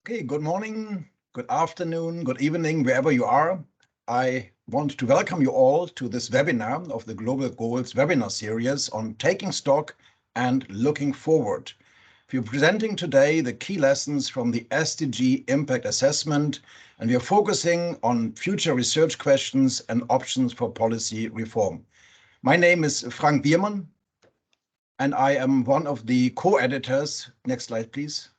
Okay, good morning, good afternoon, good evening, wherever you are. I want to welcome you all to this webinar of the Global Goals webinar series on taking stock and looking forward. We're presenting today the key lessons from the SDG Impact Assessment, and we are focusing on future research questions and options for policy reform. My name is Frank Biermann, and I am one of the co-editors. Next slide, please.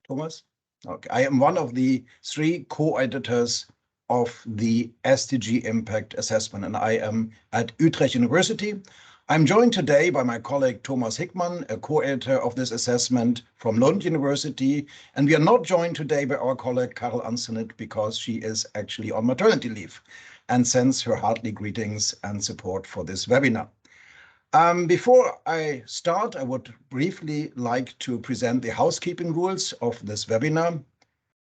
Thomas? Okay, I am one of the three co-editors of the SDG Impact Assessment, and I am at Utrecht University. I'm joined today by my colleague Thomas Hickmann, a co-editor of this assessment from Lund University, and we are not joined today by our colleague Karel Ansenet because she is actually on maternity leave and sends her hearty greetings and support for this webinar. Before I start, I would briefly like to present the housekeeping rules of this webinar.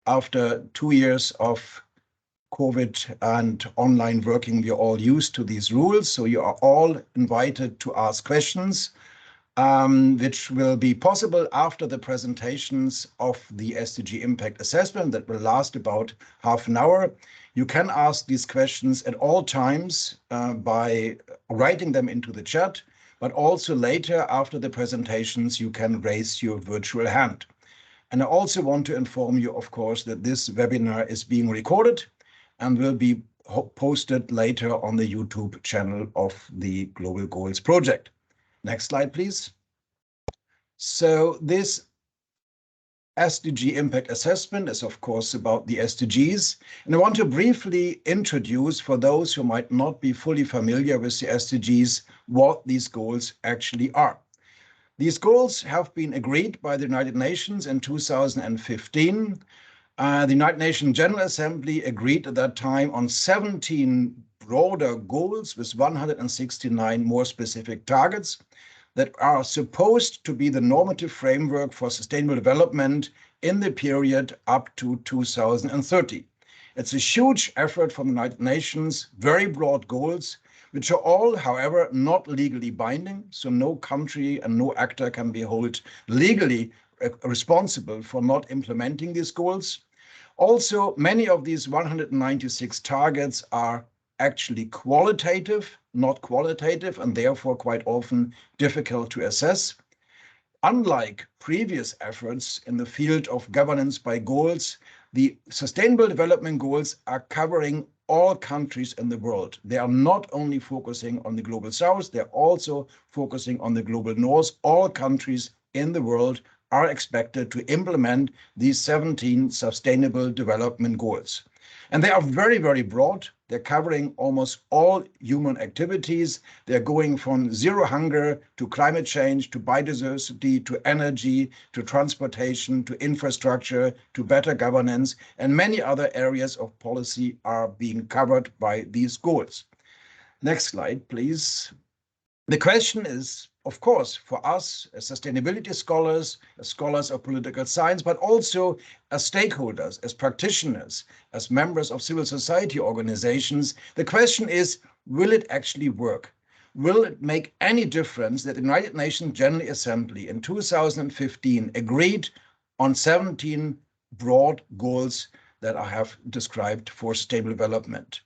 After 2 years of COVID and online working, we are all used to these rules. So you are all invited to ask questions, which will be possible after the presentations of the SDG Impact Assessment that will last about half an hour. You can ask these questions at all times by writing them into the chat, but also later after the presentations, you can raise your virtual hand. And I also want to inform you, of course, that this webinar is being recorded and will be posted later on the YouTube channel of the Global Goals project. Next slide, please. So this SDG Impact Assessment is, of course, about the SDGs. And I want to briefly introduce, for those who might not be fully familiar with the SDGs, what these goals actually are. These goals have been agreed by the United Nations in 2015. The United Nations General Assembly agreed at that time on 17 broader goals with 169 more specific targets that are supposed to be the normative framework for sustainable development in the period up to 2030. It's a huge effort from the United Nations, very broad goals, which are all, however, not legally binding. So no country and no actor can be held legally responsible for not implementing these goals. Also, many of these 196 targets are actually qualitative, not qualitative, and therefore quite often difficult to assess. Unlike previous efforts in the field of governance by goals, the Sustainable Development Goals are covering all countries in the world. They are not only focusing on the Global South, they're also focusing on the Global North. All countries in the world are expected to implement these 17 Sustainable Development Goals. And they are very, very broad. They're covering almost all human activities. They're going from zero hunger to climate change, to biodiversity, to energy, to transportation, to infrastructure, to better governance, and many other areas of policy are being covered by these goals. Next slide, please. The question is, of course, for us as sustainability scholars, as scholars of political science, but also as stakeholders, as practitioners, as members of civil society organizations, the question is, will it actually work? Will it make any difference that the United Nations General Assembly in 2015 agreed on 17 broad goals that I have described for sustainable development?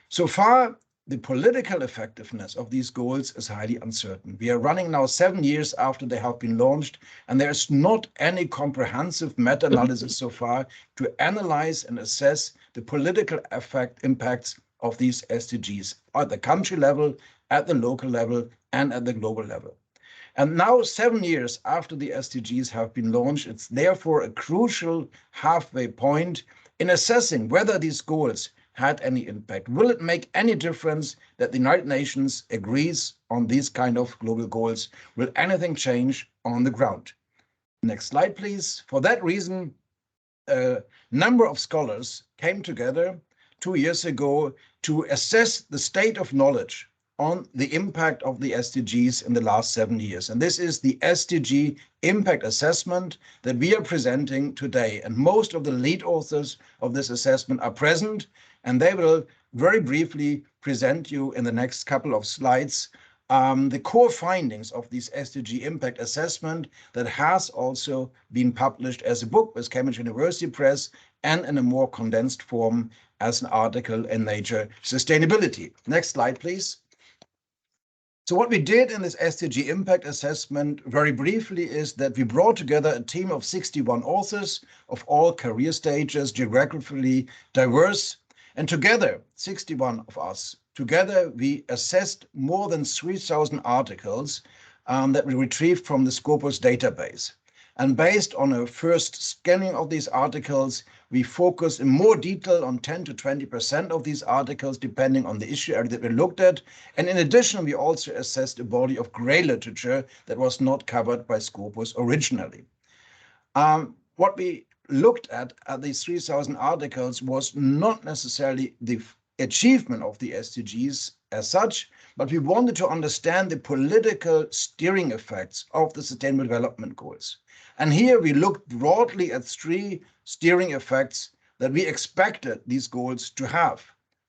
So far, the political effectiveness of these goals is highly uncertain. We are running now 7 years after they have been launched, and there's not any comprehensive meta-analysis so far to analyze and assess the political impacts of these SDGs at the country level, at the local level, and at the global level. And now, 7 years after the SDGs have been launched, it's therefore a crucial halfway point in assessing whether these goals had any impact. Will it make any difference that the United Nations agrees on these kind of global goals? Will anything change on the ground? Next slide, please. For that reason, a number of scholars came together 2 years ago to assess the state of knowledge on the impact of the SDGs in the last 7 years. And this is the SDG Impact Assessment that we are presenting today. And most of the lead authors of this assessment are present, and they will very briefly present you in the next couple of slides the core findings of this SDG Impact Assessment that has also been published as a book with Cambridge University Press and in a more condensed form as an article in Nature Sustainability. Next slide, please. So what we did in this SDG Impact Assessment, very briefly, is that we brought together a team of 61 authors of all career stages, geographically diverse, and together, 61 of us, together we assessed more than 3,000 articles that we retrieved from the Scopus database. And based on a first scanning of these articles, we focused in more detail on 10 to 20% of these articles, depending on the issue area that we looked at. And in addition, we also assessed a body of gray literature that was not covered by Scopus originally. What we looked at these 3,000 articles was not necessarily the achievement of the SDGs as such, but we wanted to understand the political steering effects of the Sustainable Development Goals. And here we looked broadly at three steering effects that we expected these goals to have.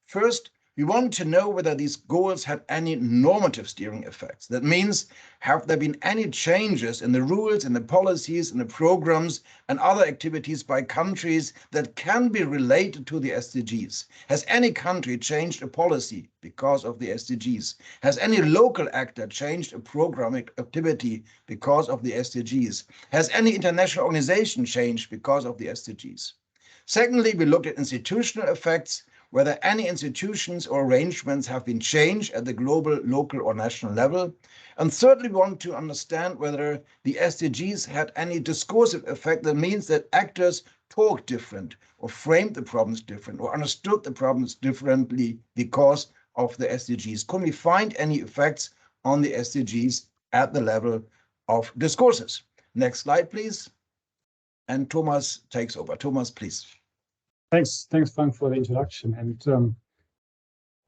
First, we wanted to know whether these goals had any normative steering effects. That means, have there been any changes in the rules, in the policies, in the programs, and other activities by countries that can be related to the SDGs? Has any country changed a policy because of the SDGs? Has any local actor changed a program activity because of the SDGs? Has any international organization changed because of the SDGs? Secondly, we looked at institutional effects, whether any institutions or arrangements have been changed at the global, local, or national level. And thirdly, we want to understand whether the SDGs had any discursive effect. That means that actors talk different, or framed the problems different, or understood the problems differently because of the SDGs. Could we find any effects on the SDGs at the level of discourses? Next slide, please. And Thomas takes over. Thomas, please. Thanks, Frank, for the introduction, and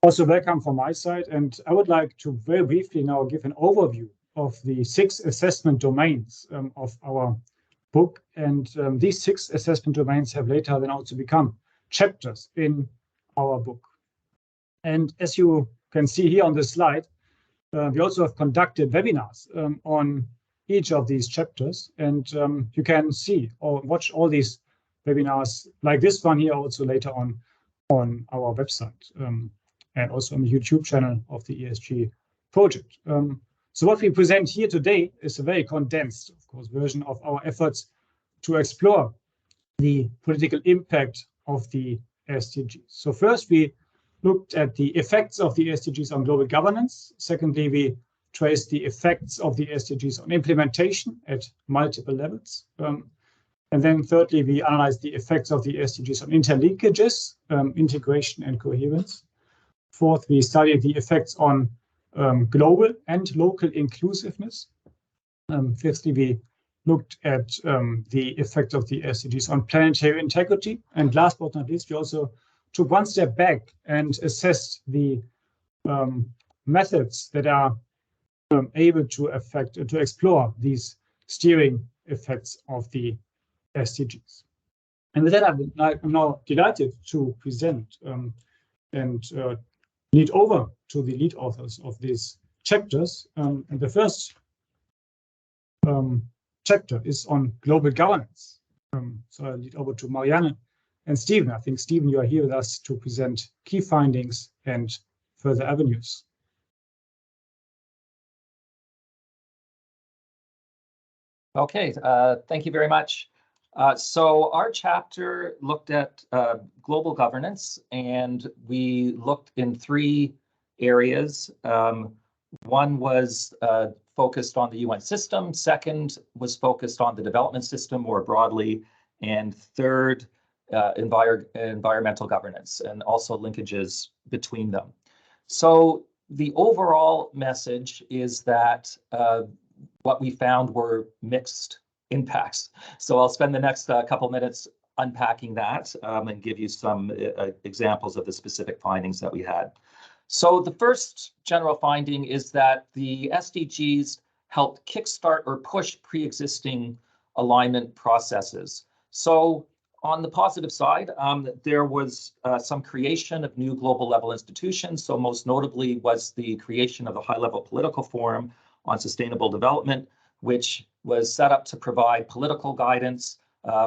also welcome from my side. And I would like to very briefly now give an overview of the 6 assessment domains of our book. And these 6 assessment domains have later then also become chapters in our book. And as you can see here on the slide, we also have conducted webinars on each of these chapters. And you can see or watch all these webinars like this one here also later on our website and also on the YouTube channel of the ESG project. So what we present here today is a very condensed, of course, version of our efforts to explore the political impact of the SDGs. So first, we looked at the effects of the SDGs on global governance. Secondly, we traced the effects of the SDGs on implementation at multiple levels. And then thirdly, we analyzed the effects of the SDGs on interlinkages, integration and coherence. Fourth, we studied the effects on global and local inclusiveness. Fifthly, we looked at the effects of the SDGs on planetary integrity. And last but not least, we also took one step back and assessed the methods that are able to explore these steering effects of the SDGs. And with that, I'm now delighted to present and lead over to the lead authors of these chapters. And the first chapter is on global governance. So I lead over to Marianne and Stephen. I think, Stephen, you are here with us to present key findings and further avenues. Okay, thank you very much. So our chapter looked at global governance, and we looked in 3 areas. One was focused on the UN system, second was focused on the development system more broadly, and third, environmental governance, and also linkages between them. So the overall message is that what we found were mixed impacts. So I'll spend the next couple minutes unpacking that and give you some examples of the specific findings that we had. So the first general finding is that the SDGs helped kickstart or push pre-existing alignment processes. So on the positive side, there was some creation of new global level institutions. So most notably was the creation of the high-level political forum on sustainable development, which was set up to provide political guidance,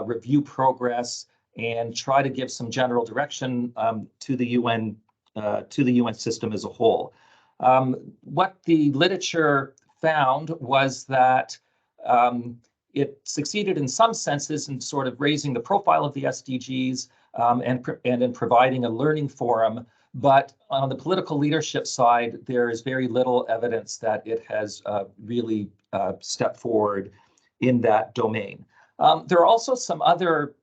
review progress, and try to give some general direction to the UN system as a whole. What the literature found was that it succeeded in some senses in sort of raising the profile of the SDGs and in providing a learning forum. But on the political leadership side, there is very little evidence that it has really stepped forward in that domain. There are also some other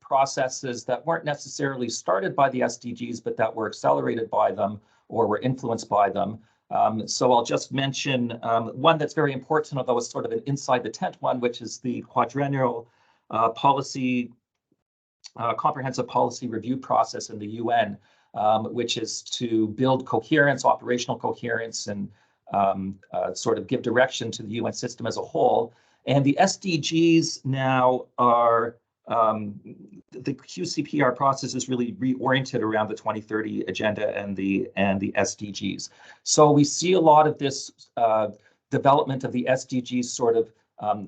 processes that weren't necessarily started by the SDGs, but that were accelerated by them or were influenced by them. So I'll just mention one that's very important, although it's sort of an inside the tent one, which is the quadrennial comprehensive policy review process in the UN, which is to build coherence, operational coherence, and sort of give direction to the UN system as a whole. And the SDGs now are, the QCPR process is really reoriented around the 2030 agenda and the SDGs. So we see a lot of this development of the SDGs sort of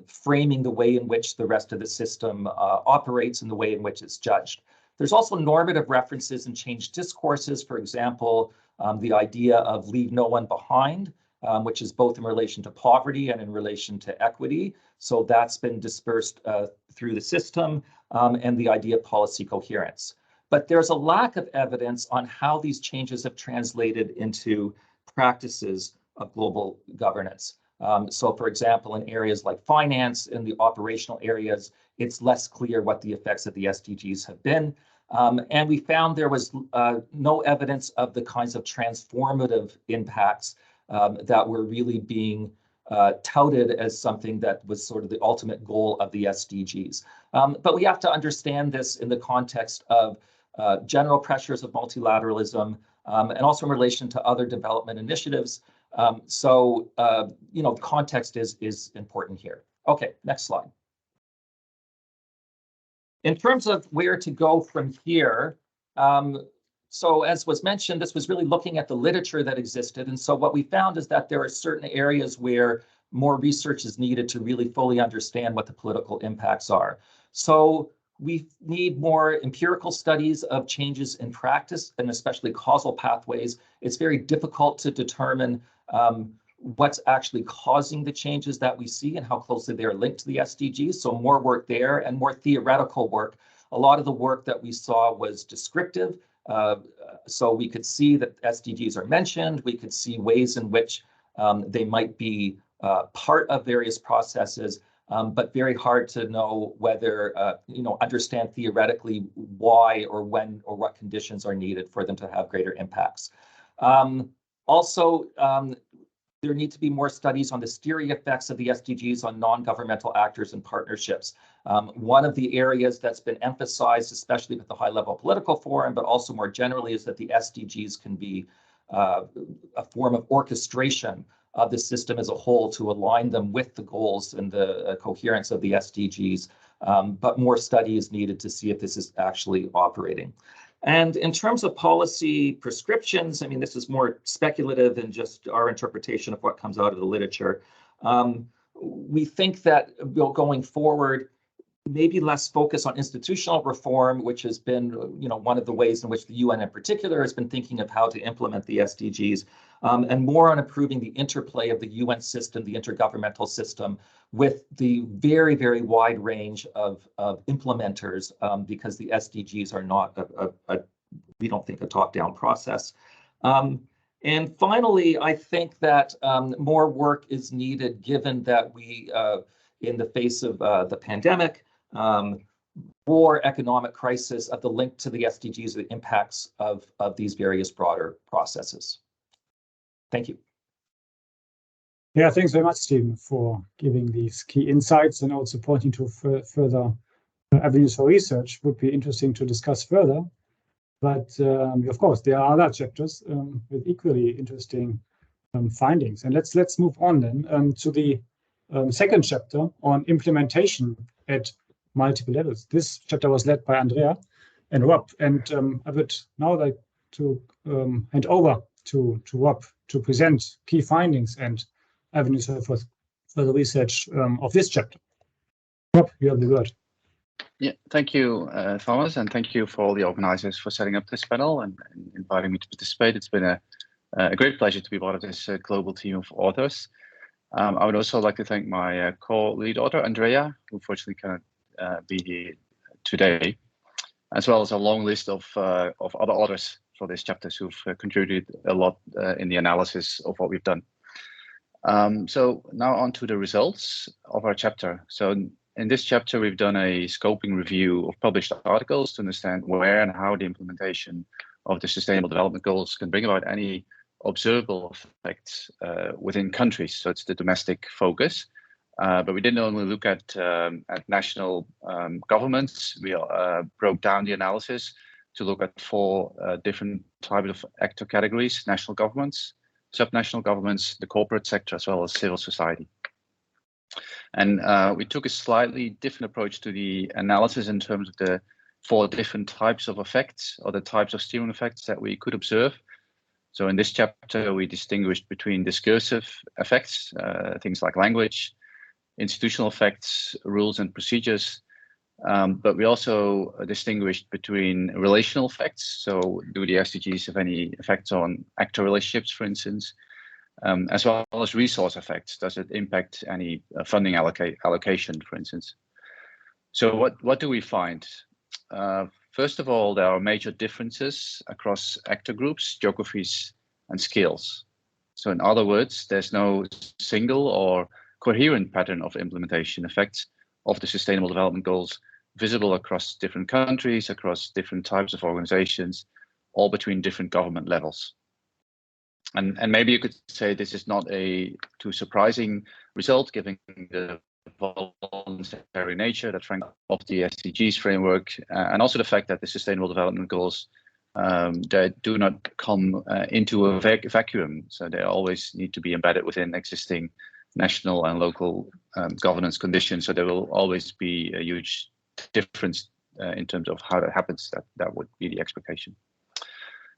framing the way in which the rest of the system operates and the way in which it's judged. There's also normative references and changed discourses. For example, the idea of leave no one behind, which is both in relation to poverty and in relation to equity. So that's been dispersed through the system, and the idea of policy coherence. But there's a lack of evidence on how these changes have translated into practices of global governance. So for example, in areas like finance, in the operational areas, it's less clear what the effects of the SDGs have been. And we found there was no evidence of the kinds of transformative impacts that were really being touted as something that was sort of the ultimate goal of the SDGs. But we have to understand this in the context of general pressures of multilateralism and also in relation to other development initiatives. So, you know, context is important here. Okay, next slide. In terms of where to go from here, so as was mentioned, this was really looking at the literature that existed. And so what we found is that there are certain areas where more research is needed to really fully understand what the political impacts are. So we need more empirical studies of changes in practice and especially causal pathways. It's very difficult to determine what's actually causing the changes that we see and how closely they're linked to the SDGs. So more work there and more theoretical work. A lot of the work that we saw was descriptive. So we could see that SDGs are mentioned. We could see ways in which they might be part of various processes, but very hard to know whether, you know, understand theoretically why or when or what conditions are needed for them to have greater impacts. Also, there need to be more studies on the steering effects of the SDGs on non-governmental actors and partnerships. One of the areas that's been emphasized, especially with the high-level political forum, but also more generally, is that the SDGs can be a form of orchestration of the system as a whole to align them with the goals and the coherence of the SDGs. But more study is needed to see if this is actually operating. And in terms of policy prescriptions, I mean, this is more speculative than just our interpretation of what comes out of the literature. We think that going forward, maybe less focus on institutional reform, which has been, you know, one of the ways in which the UN in particular has been thinking of how to implement the SDGs, and more on improving the interplay of the UN system, the intergovernmental system, with the very, very wide range of implementers, because the SDGs are not we don't think, a top-down process. And finally, I think that more work is needed, given that we, in the face of the pandemic, war, economic crisis, of the link to the SDGs, the impacts of these various broader processes. Thank you. Yeah, thanks very much, Stephen, for giving these key insights and also pointing to further avenues for research. Would be interesting to discuss further. But of course, there are other chapters with equally interesting findings. And let's move on then to the second chapter on implementation at multiple levels. This chapter was led by Andrea and Rob, and I would now like to hand over to Rob to present key findings and avenues for the research of this chapter. Rob, you have the word. Yeah, thank you, Thomas, and thank you for all the organizers for setting up this panel and inviting me to participate. It's been a great pleasure to be part of this global team of authors. I would also like to thank my co-lead author, Andrea, who unfortunately cannot be here today, as well as a long list of other authors for this chapter who've contributed a lot in the analysis of what we've done. So now on to the results of our chapter. So in this chapter, we've done a scoping review of published articles to understand where and how the implementation of the Sustainable Development Goals can bring about any observable effects within countries. So it's the domestic focus. But we didn't only look at national governments. We broke down the analysis to look at 4 different types of actor categories: national governments, subnational governments, the corporate sector, as well as civil society. And we took a slightly different approach to the analysis in terms of the 4 different types of effects, or the types of steering effects that we could observe. So in this chapter, we distinguished between discursive effects, things like language, institutional effects, rules and procedures, but we also distinguished between relational effects. So do the SDGs have any effects on actor relationships, for instance, as well as resource effects? Does it impact any funding allocation, for instance? So what do we find? First of all, there are major differences across actor groups, geographies, and skills. So in other words, there's no single or coherent pattern of implementation effects of the Sustainable Development Goals visible across different countries, across different types of organizations, all between different government levels. And maybe you could say this is not a too surprising result, given the voluntary nature that of the SDGs framework, and also the fact that the Sustainable Development Goals they do not come into a vacuum, so they always need to be embedded within existing national and local governance conditions. So there will always be a huge difference in terms of how that happens. That would be the expectation.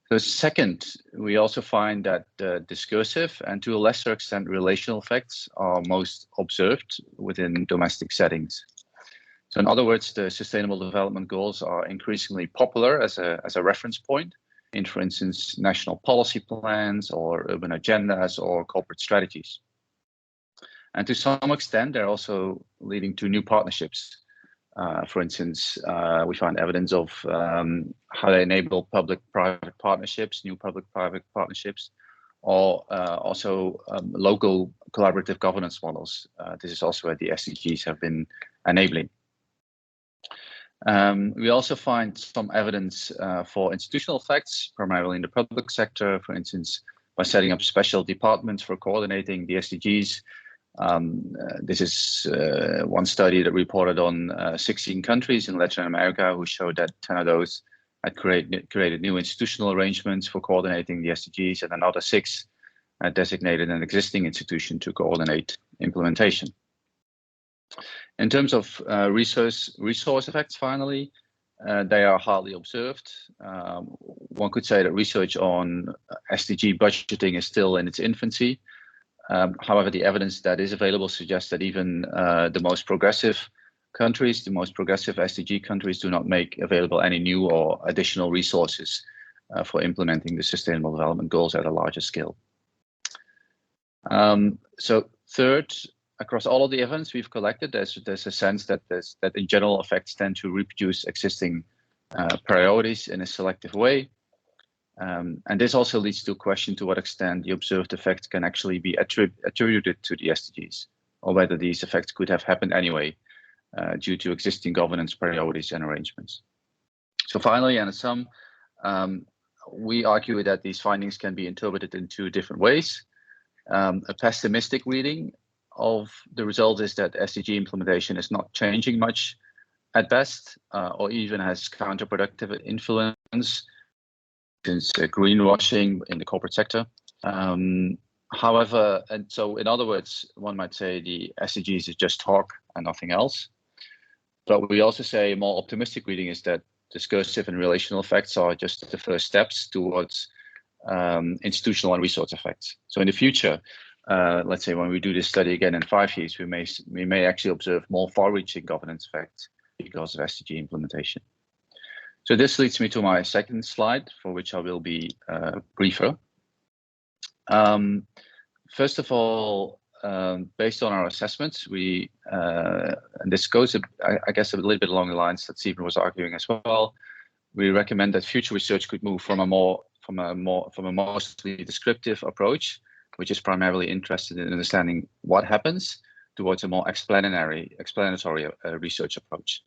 So second, we also find that discursive and to a lesser extent relational effects are most observed within domestic settings. So in other words, the Sustainable Development Goals are increasingly popular as a reference point in, for instance, national policy plans or urban agendas or corporate strategies. And to some extent, they're also leading to new partnerships. For instance, we find evidence of how they enable public-private partnerships, new public-private partnerships, or also local collaborative governance models. This is also what the SDGs have been enabling. We also find some evidence for institutional effects, primarily in the public sector, for instance, by setting up special departments for coordinating the SDGs. This is one study that reported on 16 countries in Latin America, who showed that 10 of those had created new institutional arrangements for coordinating the SDGs, and another 6 had designated an existing institution to coordinate implementation. In terms of resource effects, finally, they are hardly observed. One could say that research on SDG budgeting is still in its infancy. However, the evidence that is available suggests that even the most progressive countries, the most progressive SDG countries, do not make available any new or additional resources for implementing the Sustainable Development Goals at a larger scale. So third, across all of the evidence we've collected, there's a sense that in general effects tend to reproduce existing priorities in a selective way. And this also leads to a question to what extent the observed effects can actually be attributed to the SDGs, or whether these effects could have happened anyway due to existing governance priorities and arrangements. So finally, and in sum, we argue that these findings can be interpreted in 2 different ways. A pessimistic reading of the result is that SDG implementation is not changing much at best, or even has counterproductive influence, since greenwashing in the corporate sector. However, and so in other words, one might say the SDGs is just talk and nothing else. But we also say a more optimistic reading is that discursive and relational effects are just the first steps towards institutional and resource effects. So in the future, let's say when we do this study again in 5 years, we may actually observe more far-reaching governance effects because of SDG implementation. So this leads me to my second slide, for which I will be briefer. First of all, based on our assessments, we and this goes, I guess, a little bit along the lines that Stephen was arguing as well. We recommend that future research could move from a mostly descriptive approach, which is primarily interested in understanding what happens, towards a more explanatory research approach.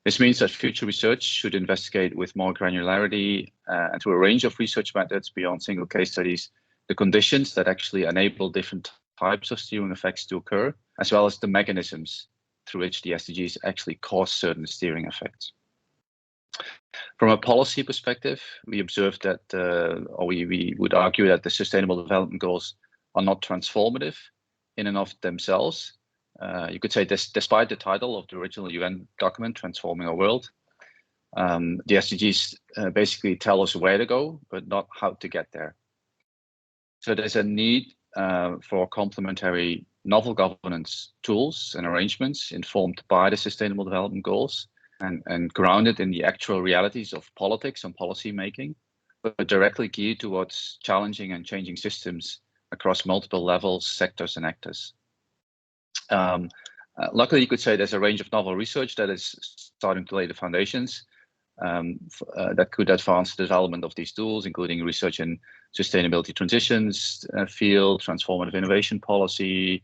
This means that future research should investigate with more granularity and through a range of research methods beyond single case studies, the conditions that actually enable different types of steering effects to occur, as well as the mechanisms through which the SDGs actually cause certain steering effects. From a policy perspective, we observed that, or we would argue that the Sustainable Development Goals are not transformative in and of themselves. You could say this, despite the title of the original UN document, Transforming Our World, the SDGs basically tell us where to go, but not how to get there. So there's a need for complementary novel governance tools and arrangements informed by the Sustainable Development Goals and grounded in the actual realities of politics and policy making, but directly geared towards challenging and changing systems across multiple levels, sectors, and actors. Luckily, you could say there's a range of novel research that is starting to lay the foundations that could advance the development of these tools, including research in sustainability transitions field, transformative innovation policy,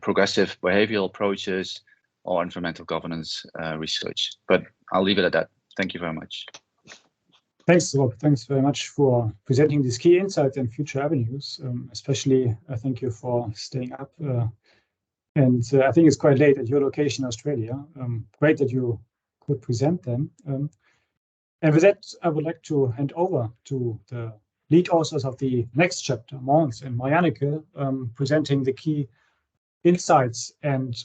progressive behavioral approaches, or environmental governance research. But I'll leave it at that. Thank you very much. Thanks, Rob. Thanks very much for presenting these key insights and future avenues. Especially, thank you for staying up. And I think it's quite late at your location in Australia. Great that you could present them. And with that, I would like to hand over to the lead authors of the next chapter, Mons and Marianneke, presenting the key insights and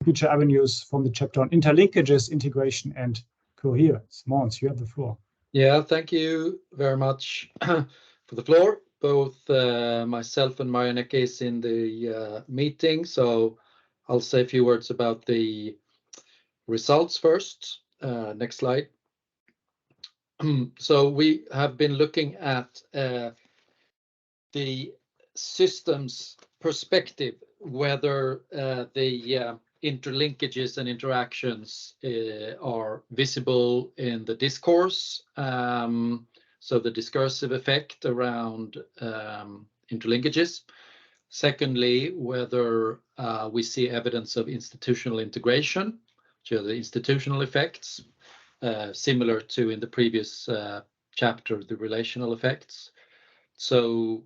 future avenues from the chapter on interlinkages, integration, and coherence. Mons, you have the floor. Yeah, thank you very much for the floor. Both myself and Marianneke is in the meeting, so I'll say a few words about the results first. Next slide. So we have been looking at the systems perspective, whether the interlinkages and interactions are visible in the discourse. So the discursive effect around interlinkages. Secondly, whether we see evidence of institutional integration, which are the institutional effects, similar to in the previous chapter, the relational effects. So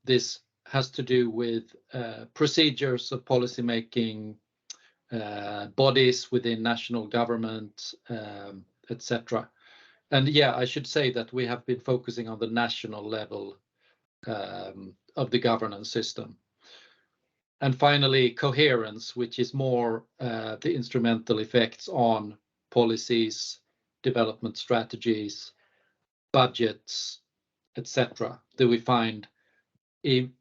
this has to do with procedures of policymaking, bodies within national government, etc. And yeah, I should say that we have been focusing on the national level of the governance system. And finally, coherence, which is more the instrumental effects on policies, development strategies, budgets, etc. Do we find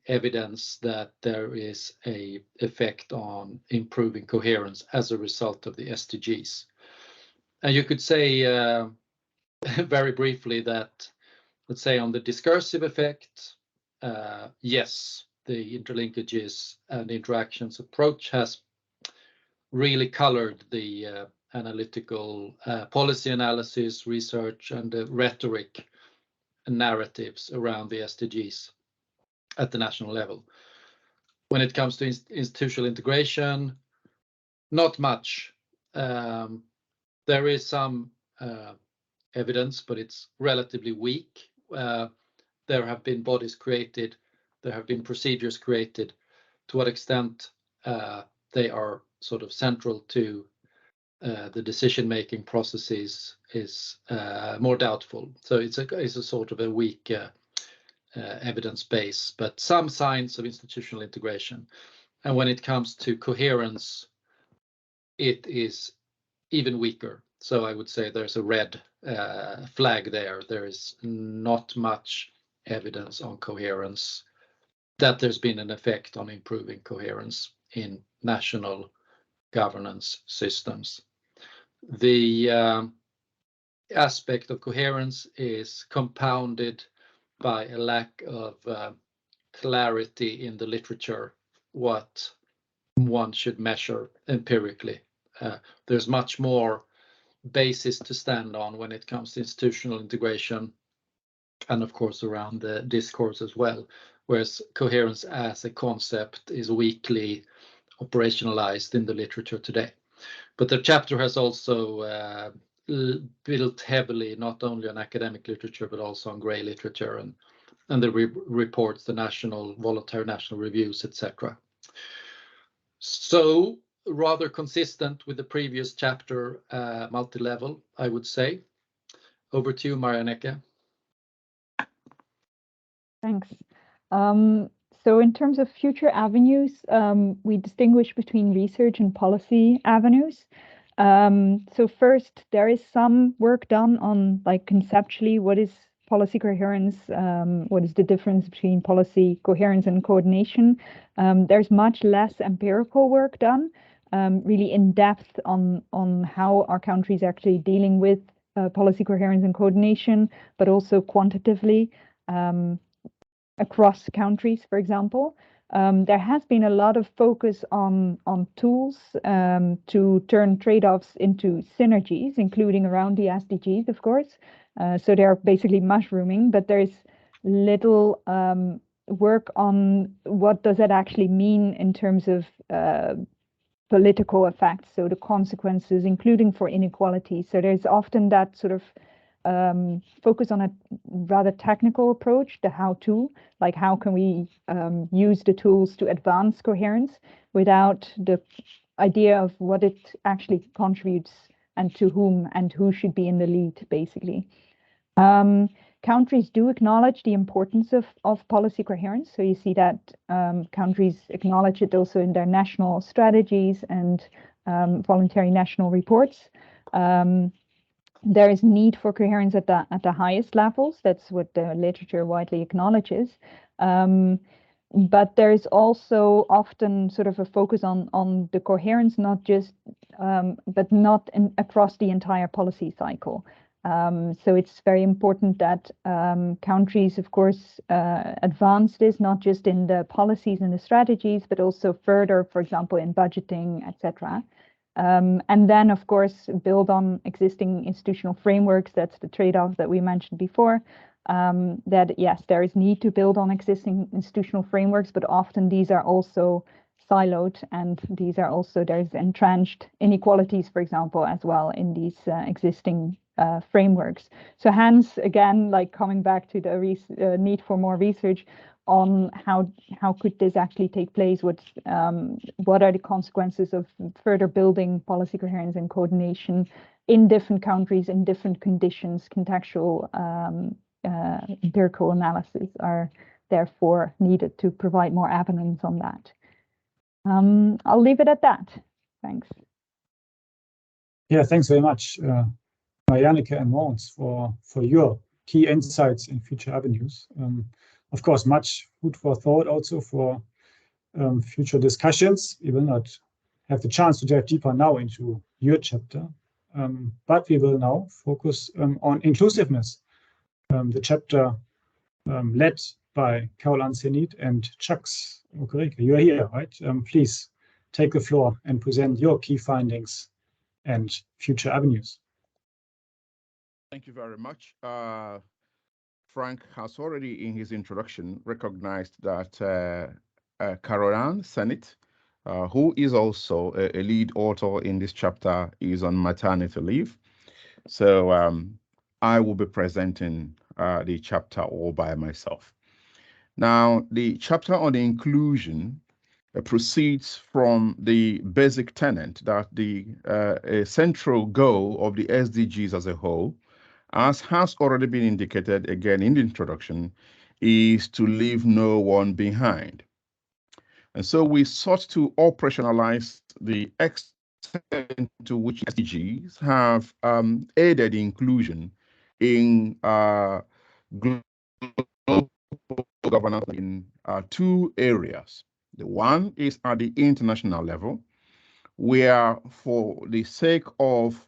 evidence that there is an effect on improving coherence as a result of the SDGs? And you could say very briefly that, let's say, on the discursive effect, yes, the interlinkages and interactions approach has really colored the analytical policy analysis, research, and the rhetoric and narratives around the SDGs at the national level. When it comes to institutional integration, not much. There is some evidence, but it's relatively weak. There have been bodies created, there have been procedures created. To what extent they are sort of central to the decision-making processes is more doubtful. So it's a sort of a weak evidence base, but some signs of institutional integration. And when it comes to coherence, it is even weaker. So I would say there's a red flag there. There is not much evidence on coherence, that there's been an effect on improving coherence in national governance systems. The aspect of coherence is compounded by a lack of clarity in the literature what one should measure empirically. There's much more basis to stand on when it comes to institutional integration, and of course around the discourse as well, whereas coherence as a concept is weakly operationalized in the literature today. But the chapter has also built heavily not only on academic literature but also on grey literature and the reports, the national voluntary national reviews, etc. So rather consistent with the previous chapter, multi-level, I would say. Over to you, Marianne. Thanks. So in terms of future avenues, we distinguish between research and policy avenues. So first, there is some work done on, like, conceptually, what is policy coherence? What is the difference between policy coherence and coordination? There's much less empirical work done, really in depth on how are countries actually dealing with policy coherence and coordination, but also quantitatively across countries, for example. There has been a lot of focus on tools to turn trade-offs into synergies, including around the SDGs, of course. So they're basically mushrooming, but there's little work on what does that actually mean in terms of political effects, so the consequences, including for inequality. So there's often that sort of focus on a rather technical approach, the how-to, like how can we use the tools to advance coherence without the idea of what it actually contributes and to whom and who should be in the lead, basically. Countries do acknowledge the importance of policy coherence. So you see that countries acknowledge it also in their national strategies and voluntary national reports. There is need for coherence at the highest levels. That's what the literature widely acknowledges. But there is also often sort of a focus on the coherence, not just, but not across the entire policy cycle. So it's very important that countries, of course, advance this, not just in the policies and the strategies, but also further, for example, in budgeting, etc. And then, of course, build on existing institutional frameworks. That's the trade-off that we mentioned before. That, yes, there is need to build on existing institutional frameworks, but often these are also siloed, and these are also, there's entrenched inequalities, for example, as well in these existing frameworks. So hence, again, like coming back to the need for more research on how could this actually take place? What are the consequences of further building policy coherence and coordination in different countries, in different conditions? Contextual empirical analysis are therefore needed to provide more evidence on that. I'll leave it at that. Thanks. Yeah, thanks very much, Marianne and Mons, for your key insights in future avenues. Of course, much food for thought also for future discussions. We will not have the chance to dive deeper now into your chapter, but we will now focus on inclusiveness, the chapter led by Caroline Zenit and Chucks Okereke. You are here, right? Please take the floor and present your key findings and future avenues. Thank you very much. Frank has already, in his introduction, recognized that Caroline Zenit, who is also a lead author in this chapter, is on maternity leave. So I will be presenting the chapter all by myself. Now, the chapter on the inclusion proceeds from the basic tenet that the central goal of the SDGs as a whole, as has already been indicated again in the introduction, is to leave no one behind. And so we sought to operationalize the extent to which SDGs have aided inclusion in global governance in two areas. The one is at the international level, where for the sake of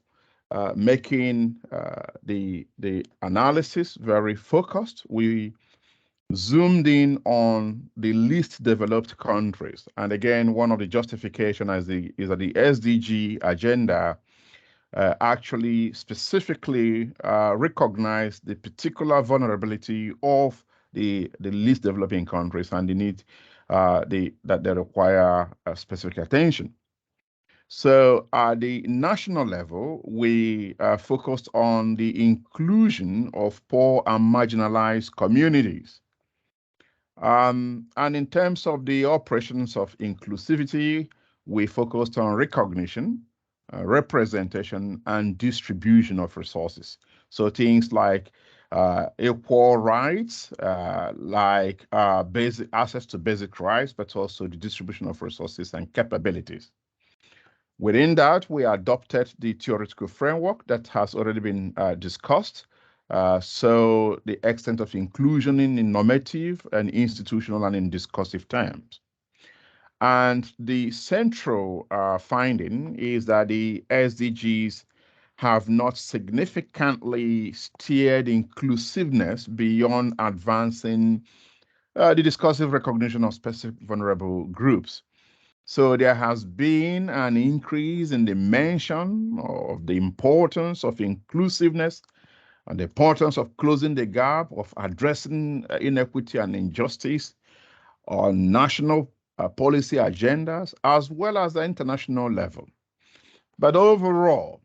making the analysis very focused, we zoomed in on the least developed countries. And again, one of the justification is that the SDG agenda actually specifically recognize the particular vulnerability of the least developing countries and the need that they require specific attention. So at the national level, we focused on the inclusion of poor and marginalized communities. And in terms of the operations of inclusivity, we focused on recognition, representation, and distribution of resources. So things like equal rights, like basic access to basic rights, but also the distribution of resources and capabilities. Within that, we adopted the theoretical framework that has already been discussed. So the extent of inclusion in normative and institutional and in discursive terms. And the central finding is that the SDGs have not significantly steered inclusiveness beyond advancing the discursive recognition of specific vulnerable groups. So there has been an increase in the mention of the importance of inclusiveness and the importance of closing the gap, of addressing inequity and injustice on national policy agendas, as well as the international level. But overall,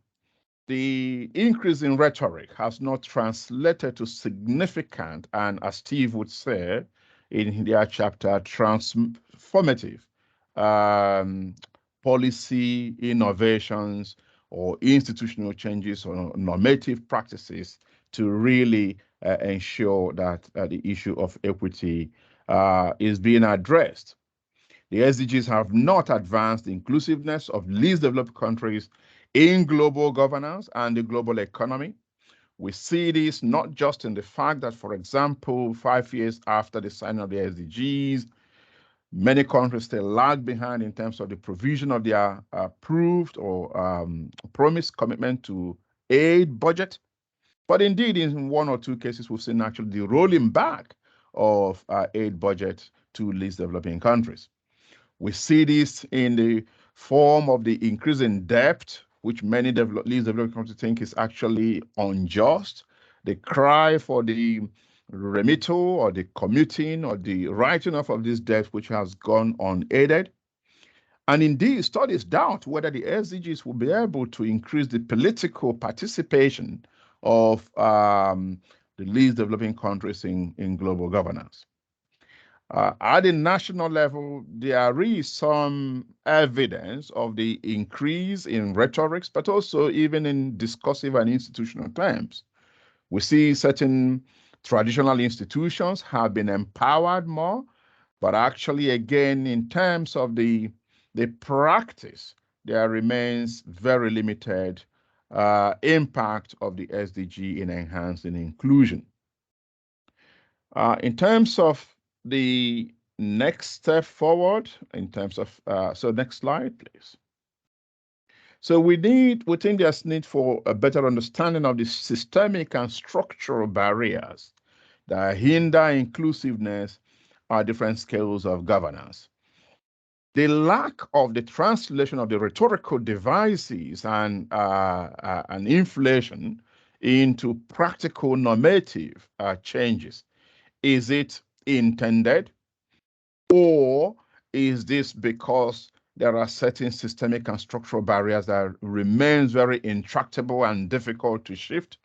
the increase in rhetoric has not translated to significant, and as Steve would say in their chapter, transformative policy innovations or institutional changes or normative practices to really ensure that the issue of equity is being addressed. The SDGs have not advanced the inclusiveness of least developed countries in global governance and the global economy. We see this not just in the fact that, for example, 5 years after the signing of the SDGs, many countries still lag behind in terms of the provision of their approved or promised commitment to aid budget. But indeed, in 1 or 2 cases, we've seen actually the rolling back of aid budget to least developing countries. We see this in the form of the increasing debt, which many least developing countries think is actually unjust. The cry for the remittal or the commuting or the writing off of this debt, which has gone unaided. And indeed, studies doubt whether the SDGs will be able to increase the political participation of the least developing countries in global governance. At the national level, there is some evidence of the increase in rhetorics, but also even in discursive and institutional terms. We see certain traditional institutions have been empowered more, but actually, again, in terms of the practice, there remains very limited impact of the SDG in enhancing inclusion. In terms of the next step forward, in terms of, so next slide, please. So we think there's need for a better understanding of the systemic and structural barriers that hinder inclusiveness at different scales of governance. The lack of the translation of the rhetorical devices and inflation into practical normative changes. Is it intended, or is this because there are certain systemic and structural barriers that remains very intractable and difficult to shift?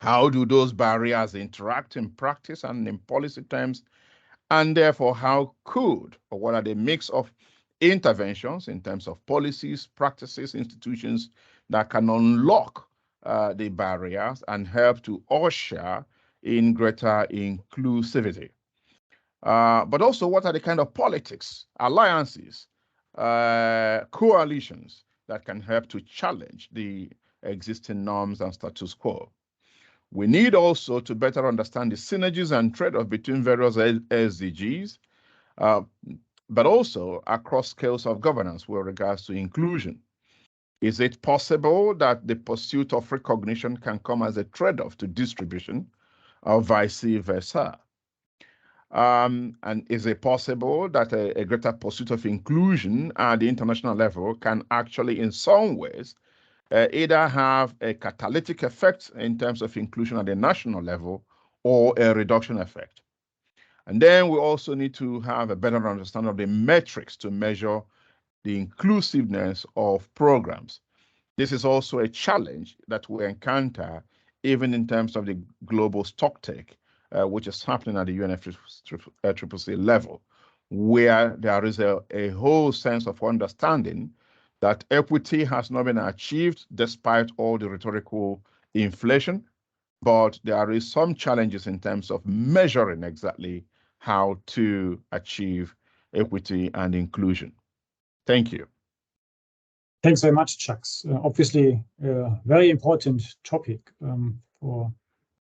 How do those barriers interact in practice and in policy terms? And therefore, how could, or what are the mix of interventions in terms of policies, practices, institutions that can unlock the barriers and help to usher in greater inclusivity? But also, what are the kind of politics, alliances, coalitions that can help to challenge the existing norms and status quo. We need also to better understand the synergies and trade-off between various SDGs, but also across scales of governance with regards to inclusion. Is it possible that the pursuit of recognition can come as a trade-off to distribution, or vice versa? And is it possible that a greater pursuit of inclusion at the international level can actually, in some ways, either have a catalytic effect in terms of inclusion at the national level or a reduction effect? And then we also need to have a better understanding of the metrics to measure the inclusiveness of programs. This is also a challenge that we encounter even in terms of the global stocktake, which is happening at the UNFCCC level, where there is a whole sense of understanding that equity has not been achieved despite all the rhetorical inflation, but there is some challenges in terms of measuring exactly how to achieve equity and inclusion. Thank you. Thanks very much, Chucks. Obviously, a very important topic for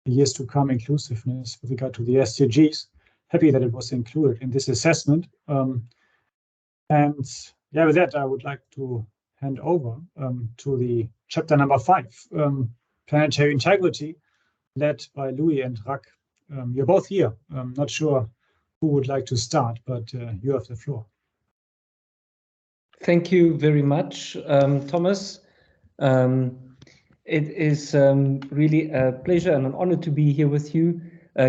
the years to come, inclusiveness with regard to the SDGs. Happy that it was included in this assessment. And yeah, with that, I would like to hand over to the chapter number 5, Planetary Integrity, led by Louis and Rak. You're both here. I'm not sure who would like to start, but you have the floor. Thank you very much, Thomas. It is really a pleasure and an honor to be here with you.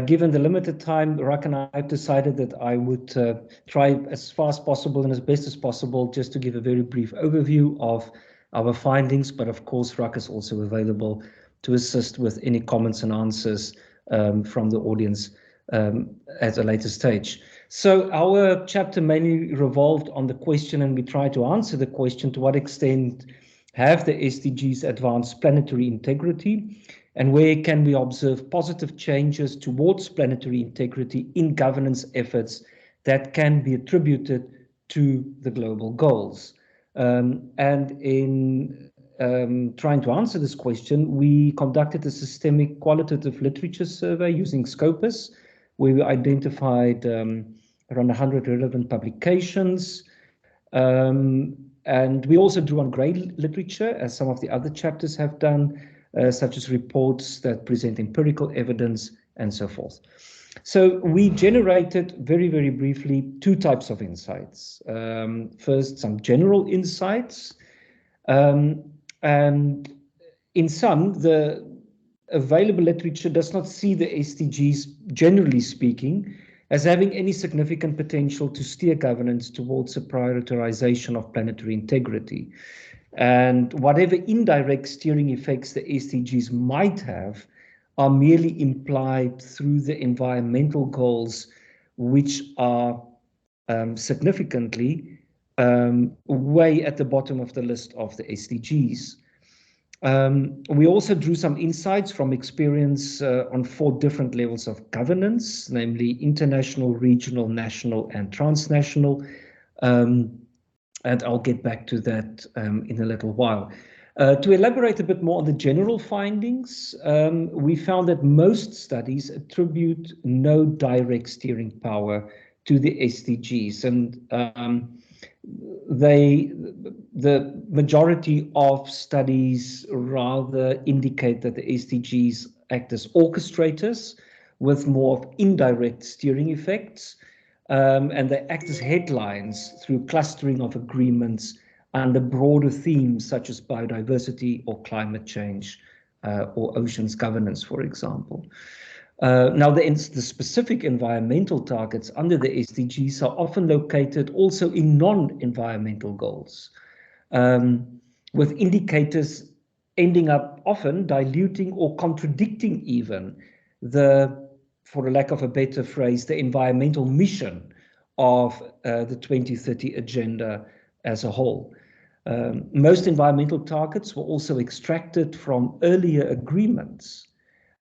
Given the limited time, Rak and I have decided that I would try as far as possible and as best as possible just to give a very brief overview of our findings. But of course, Rak is also available to assist with any comments and answers from the audience at a later stage. So our chapter mainly revolved on the question, and we tried to answer the question, to what extent have the SDGs advanced planetary integrity, and where can we observe positive changes towards planetary integrity in governance efforts that can be attributed to the global goals. And in trying to answer this question, we conducted a systemic qualitative literature survey using Scopus, where we identified around 100 relevant publications. And we also drew on grey literature, as some of the other chapters have done, such as reports that present empirical evidence and so forth. So we generated, very, very briefly, 2 types of insights. First, some general insights. And in some, the available literature does not see the SDGs, generally speaking, as having any significant potential to steer governance towards a prioritization of planetary integrity. And whatever indirect steering effects the SDGs might have are merely implied through the environmental goals, which are significantly way at the bottom of the list of the SDGs. We also drew some insights from experience on 4 different levels of governance, namely international, regional, national, and transnational. And I'll get back to that in a little while. To elaborate a bit more on the general findings, we found that most studies attribute no direct steering power to the SDGs, and the majority of studies rather indicate that the SDGs act as orchestrators with more of indirect steering effects, and they act as headlines through clustering of agreements under broader themes such as biodiversity or climate change or oceans governance, for example. Now, the specific environmental targets under the SDGs are often located also in non-environmental goals, with indicators ending up often diluting or contradicting even the, for a lack of a better phrase, the environmental mission of the 2030 agenda as a whole. Most environmental targets were also extracted from earlier agreements,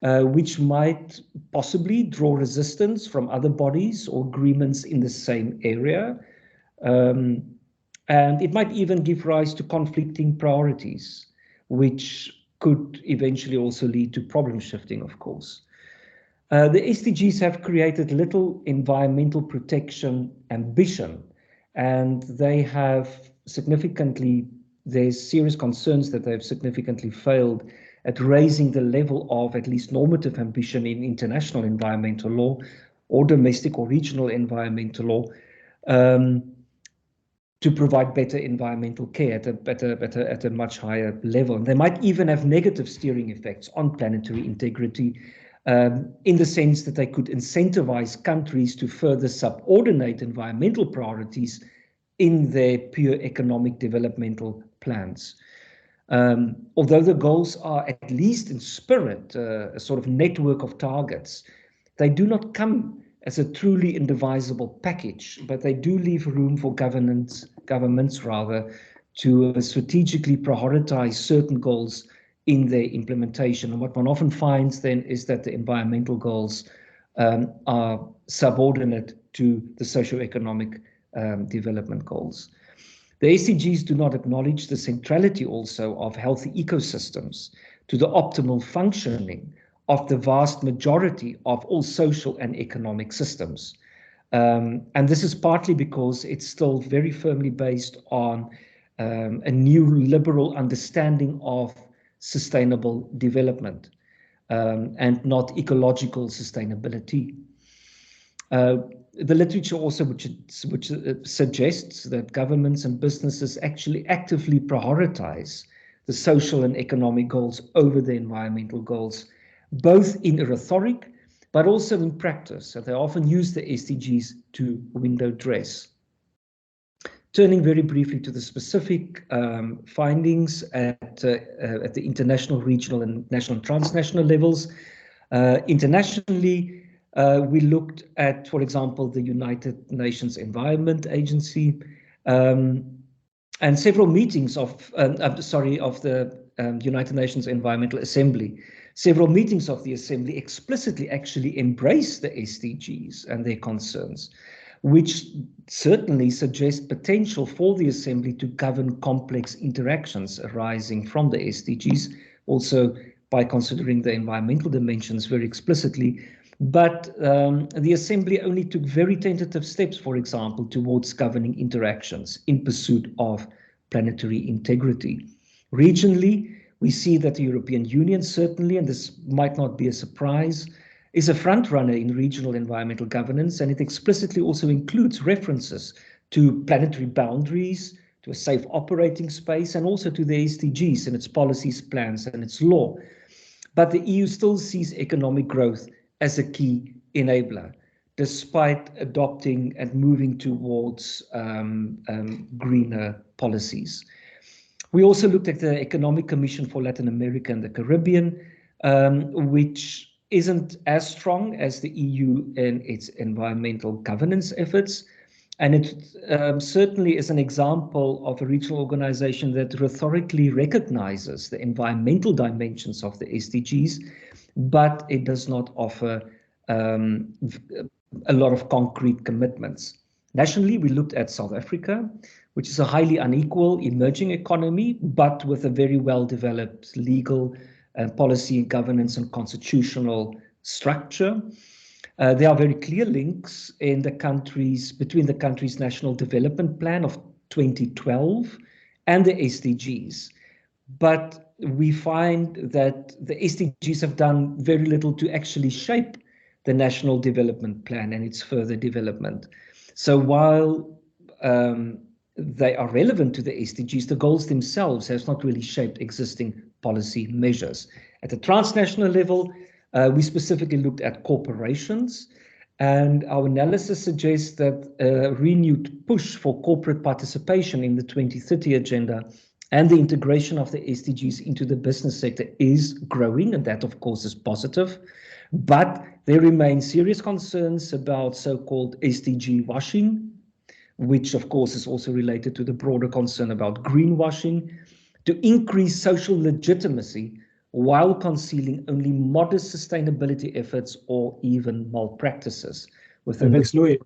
which might possibly draw resistance from other bodies or agreements in the same area. And it might even give rise to conflicting priorities, which could eventually also lead to problem shifting, of course. The SDGs have created little environmental protection ambition, and they have significantly, there's serious concerns that they've significantly failed at raising the level of at least normative ambition in international environmental law or domestic or regional environmental law, to provide better environmental care at a much higher level. And they might even have negative steering effects on planetary integrity, in the sense that they could incentivize countries to further subordinate environmental priorities in their pure economic developmental plans. Although the goals are, at least in spirit, a sort of network of targets, they do not come as a truly indivisible package, but they do leave room for governments to strategically prioritize certain goals in their implementation. And what one often finds then is that the environmental goals are subordinate to the socioeconomic development goals. The SDGs do not acknowledge the centrality also of healthy ecosystems to the optimal functioning of the vast majority of all social and economic systems. And this is partly because it's still very firmly based on a new liberal understanding of sustainable development, and not ecological sustainability. The literature also which suggests that governments and businesses actually actively prioritize the social and economic goals over the environmental goals, both in rhetoric, but also in practice. So they often use the SDGs to window dress. Turning very briefly to the specific findings at the international, regional, and national and transnational levels. Internationally, we looked at, for example, the United Nations Environment Agency, and several meetings of the United Nations Environmental Assembly. Several meetings of the Assembly explicitly actually embrace the SDGs and their concerns, which certainly suggest potential for the Assembly to govern complex interactions arising from the SDGs, also by considering the environmental dimensions very explicitly. But the Assembly only took very tentative steps, for example, towards governing interactions in pursuit of planetary integrity. Regionally, we see that the European Union certainly, and this might not be a surprise, is a front-runner in regional environmental governance, and it explicitly also includes references to planetary boundaries, to a safe operating space, and also to the SDGs in its policies, plans, and its law. But the EU still sees economic growth as a key enabler, despite adopting and moving towards greener policies. We also looked at the Economic Commission for Latin America and the Caribbean, which isn't as strong as the EU in its environmental governance efforts. And it certainly is an example of a regional organization that rhetorically recognizes the environmental dimensions of the SDGs, but it does not offer a lot of concrete commitments. Nationally, we looked at South Africa, which is a highly unequal emerging economy, but with a very well-developed legal policy, governance, and constitutional structure. There are very clear links in between the country's National Development Plan of 2012 and the SDGs. But we find that the SDGs have done very little to actually shape the National Development Plan and its further development. So while they are relevant to the SDGs, the goals themselves have not really shaped existing policy measures. At the transnational level, we specifically looked at corporations, and our analysis suggests that a renewed push for corporate participation in the 2030 agenda and the integration of the SDGs into the business sector is growing, and that, of course, is positive. But there remain serious concerns about so-called SDG washing, which, of course, is also related to the broader concern about greenwashing, to increase social legitimacy while concealing only modest sustainability efforts or even malpractices, Thanks, Louis.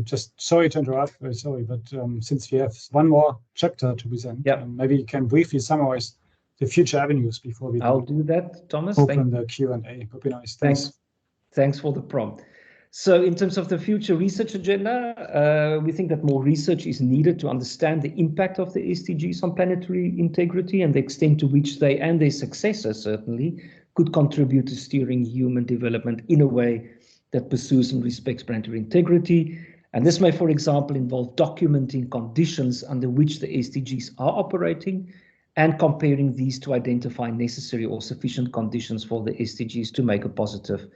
Just sorry to interrupt, very sorry, but since we have one more chapter to present, maybe you can briefly summarize the future avenues before we I'll do that, Thomas. Open the Q&A. Would be nice. Thanks for the prompt. So in terms of the future research agenda, we think that more research is needed to understand the impact of the SDGs on planetary integrity and the extent to which they and their successors certainly could contribute to steering human development in a way that pursues and respects planetary integrity. And this may, for example, involve documenting conditions under which the SDGs are operating and comparing these to identify necessary or sufficient conditions for the SDGs to make a positive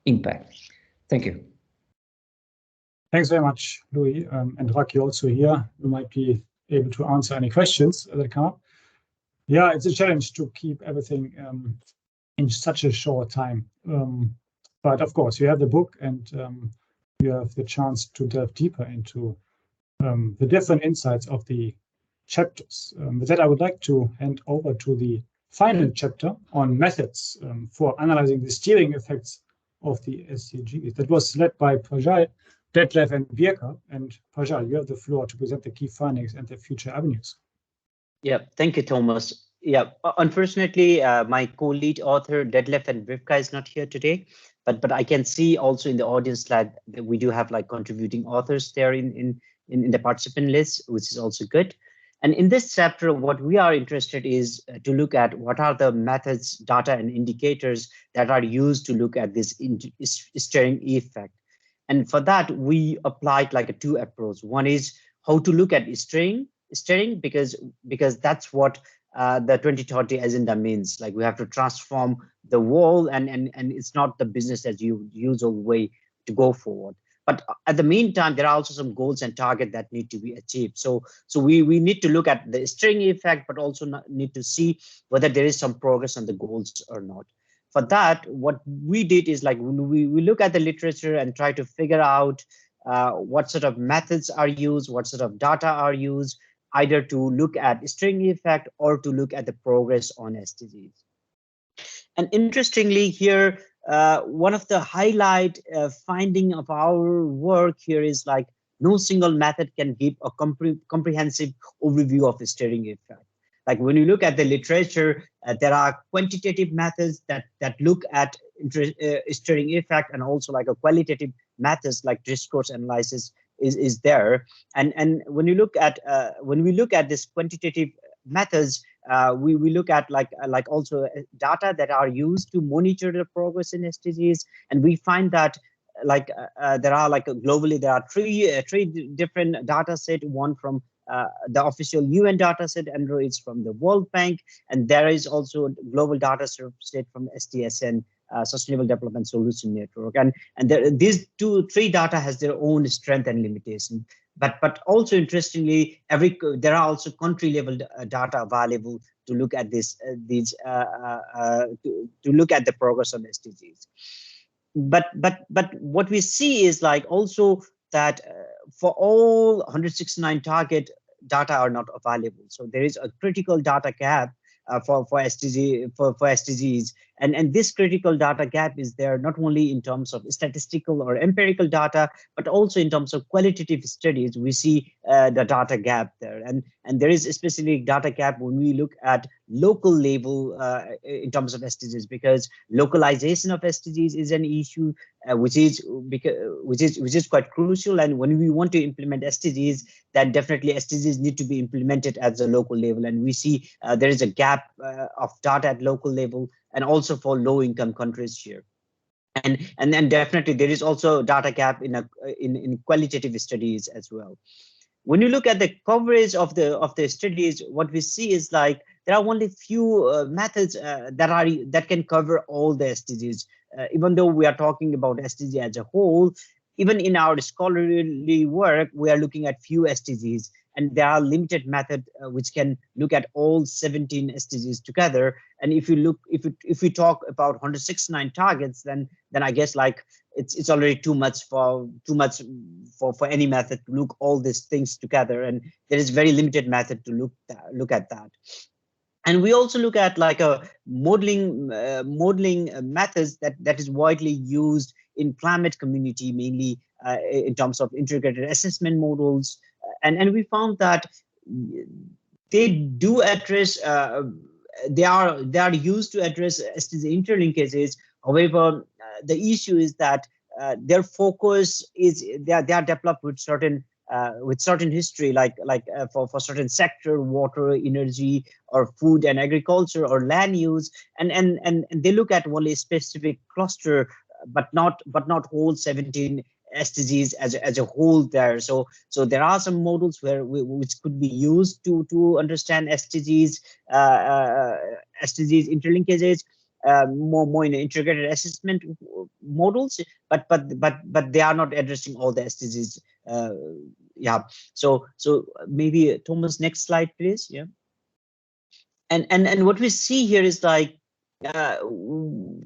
impact. Thank you. Thanks very much, Louis. And Raki also here. We might be able to answer any questions that come up. Yeah, it's a challenge to keep everything in such a short time. But of course, you have the book and you have the chance to delve deeper into the different insights of the chapters. With that, I would like to hand over to the final chapter on methods for analyzing the steering effects of the SDGs. That was led by Prajal, Detlef, and Birka. And Prajal, you have the floor to present the key findings and the future avenues. Yeah, thank you, Thomas. Yeah, unfortunately, my co-lead author, Detlef and Birka, is not here today. But I can see also in the audience slide that we do have like contributing authors there in the participant list, which is also good. And in this chapter, what we are interested is to look at what are the methods, data, and indicators that are used to look at this steering effect. And for that, we applied like a two approach. One is how to look at steering because that's what the 2030 agenda means. Like we have to transform the world, and it's not the business as usual way to go forward. But at the meantime, there are also some goals and targets that need to be achieved. So we need to look at the steering effect, but also need to see whether there is some progress on the goals or not. For that, what we did is like we look at the literature and try to figure out what sort of methods are used, what sort of data are used, either to look at steering effect or to look at the progress on SDGs. And interestingly here, one of the highlight finding of our work here is like no single method can give a comprehensive overview of the steering effect. Like when you look at the literature, there are quantitative methods that look at steering effect, and also like a qualitative methods like discourse analysis is there. And when you look at when we look at this quantitative methods, we look at like also data that are used to monitor the progress in SDGs, and we find that like there are like globally there are three different data set. One from the official UN data set, another is from the World Bank, and there is also a global data set from SDSN, Sustainable Development Solution Network, and these three data has their own strength and limitation. But also interestingly, there are also country level data available to look at this to look at the progress on SDGs. But what we see is like also that for all 169 target, data are not available. So there is a critical data gap for SDGs, and this critical data gap is there not only in terms of statistical or empirical data, but also in terms of qualitative studies. We see the data gap there, and there is especially data gap when we look at local level in terms of SDGs, because localization of SDGs is an issue which is quite crucial. And when we want to implement SDGs, then definitely SDGs need to be implemented at the local level, and we see there is a gap of data at local level, and also for low-income countries here. And then definitely there is also data gap in qualitative studies as well. When you look at the coverage of the studies, what we see is like there are only few methods that can cover all the SDGs. Even though we are talking about SDG as a whole, even in our scholarly work, we are looking at few SDGs, and there are limited methods which can look at all 17 SDGs together. And if we talk about 169 targets, then I guess like it's already too much for any method to look all these things together, and there is very limited method to look at that. And we also look at like a modeling methods that is widely used in climate community, mainly in terms of integrated assessment models. And we found that they do address, they are used to address SDG interlinkages. However, the issue is that their focus is they are developed with certain history, like for certain sector, water, energy, or food and agriculture, or land use, and they look at only a specific cluster, but not whole 17 SDGs as a whole there. So there are some models which could be used to understand SDGs, SDGs interlinkages, more in integrated assessment models, but they are not addressing all the SDGs. Yeah. So maybe Thomas, next slide, please. Yeah. And what we see here is like,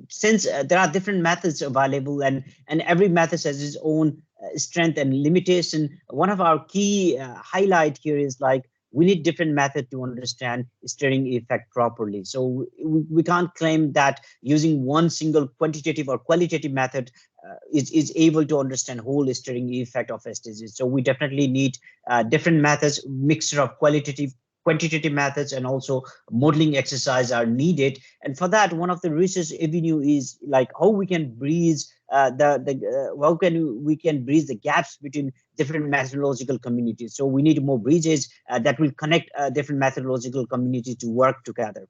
since there are different methods available, and every method has its own strength and limitation, one of our key highlight here is like, we need different method to understand steering effect properly. So we can't claim that using one single quantitative or qualitative method is able to understand whole steering effect of SDGs. So we definitely need different methods, mixture of quantitative methods, and also modeling exercise are needed. And for that, one of the research avenue is like how we can bridge we can bridge the gaps between different methodological communities. So we need more bridges that will connect different methodological communities to work together.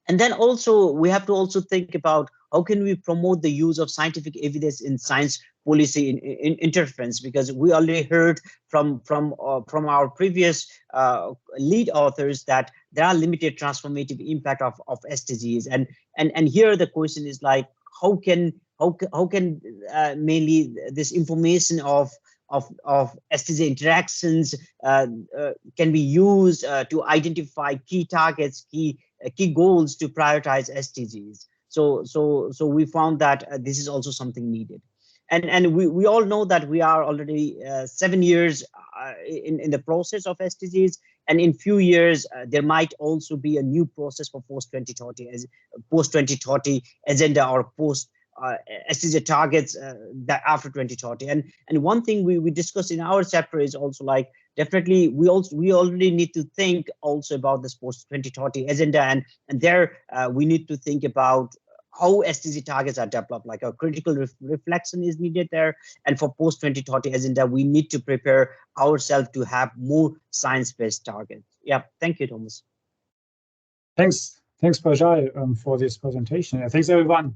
And then also we have to also think about how can we promote the use of scientific evidence in science policy in interference, because we already heard from our previous lead authors that there are limited transformative impact of SDGs, and here the question is like, how can mainly this information of SDG interactions can be used to identify key targets, key goals to prioritize SDGs. So we found that this is also something needed. And we all know that we are already 7 years in the process of SDGs, and in few years there might also be a new process for post 2030 agenda, or post SDG targets that after 2030. And one thing we discussed in our chapter is also like, definitely we already need to think also about this post 2030 agenda, and there we need to think about how SDG targets are developed, like a critical reflection is needed there. And for post 2030 agenda, we need to prepare ourselves to have more science-based targets. Yeah, thank you, Thomas. Thanks, Bajal, for this presentation. Thanks, everyone.